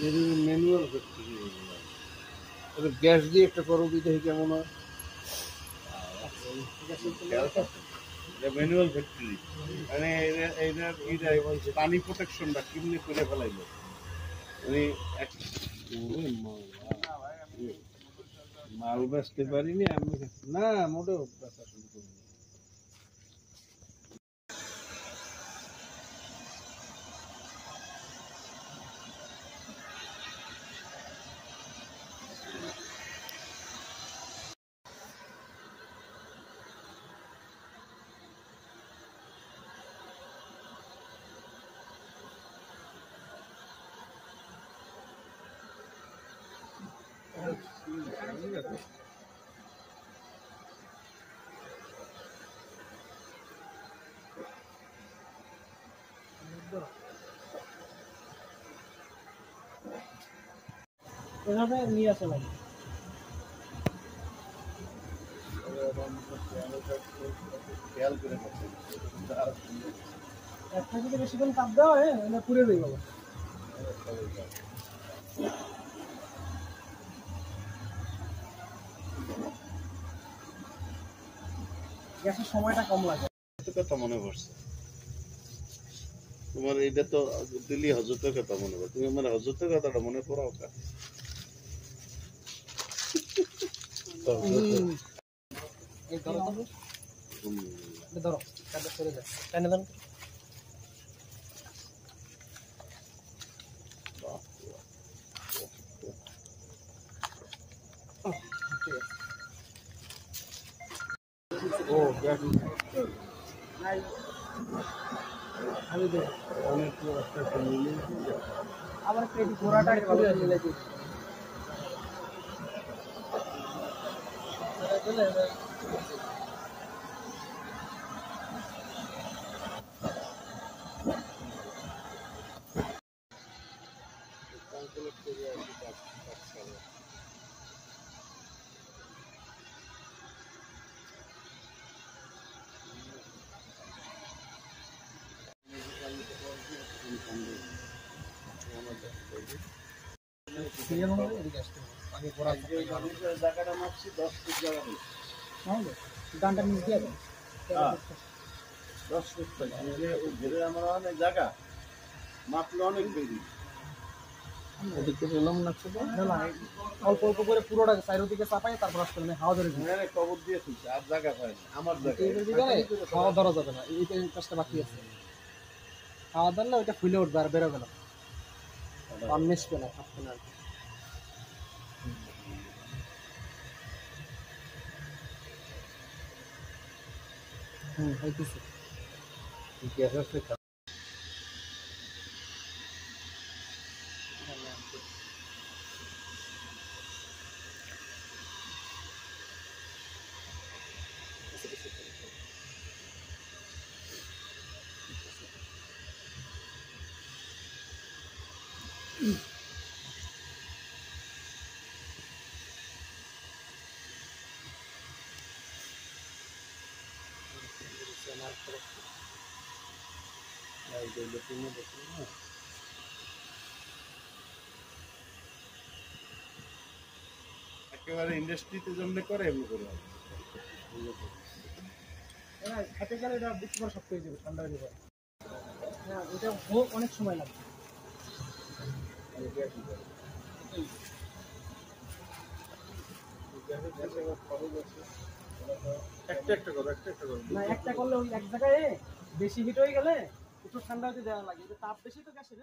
এর manual factory, gas দিয়ে একটা করো দেখি কেমন হয়। ম্যানুয়াল ফ্যাক্টরি মানে পানি প্রোটেকশনটা কেমনি করে ফেলাইলো মানে মাল বেচতে পারিনি আমি না, মোটেও বেচা শুরু করিনি। এভাবে নিয়ে আসা লাগে। একটা যদি বেশিক্ষণ তাপ দেওয়া হয় পুড়ে দেয় বাবা। গ্যাসের সময়টা কম লাগে। কথা মনে পড়ছে তোমার, এইটা তো দিল্লি হজরতের কথা মনে পড়ে, তুমি আমার হজরতের কথাটা মনে পড়াও কা? এই ধরো ধরো চলে যায় টানে ধরো। ও গ্যাস আমি দেখ অনেক একটা ফ্যামিলি আবার পেটি ঘোড়াটা করে মিলে দিই। জায়গাটা মাপছি 10 ফুট জায়গা গানটা নিচ দিয়ে 10 ফুট ঘিরে আমার অনেক জায়গা মাপলে অনেক বেশি। অল্প অল্প করে পুরোটা চারিদিকে চাপাই তারপর আসলে হাওয়া ধরে কবর দিয়ে তুলছে আর জায়গা পায় না আমার হাওয়া ধরা যাবে না। এই কাজটা বাকি আছে, হাওয়া ধরলে ওইটা ফুলে উঠবে আর বেরোবে না, মিশবে না, থাকবে না। হইতেছে গ্যাস আছে একেবারে ইন্ডাস্ট্রিতে জন্য করে এমনি করে হাতে গেলে এটা বেশি করে শক্ত হয়ে যাবে, ঠান্ডা হয়ে যাবে। হ্যাঁ, ওটা অনেক সময় লাগবে। একটা করলে ওই এক জায়গায় বেশি হিট হয়ে গেলে একটু ঠান্ডা হতে দেওয়া লাগে, তাপ বেশি তো গ্যাসের।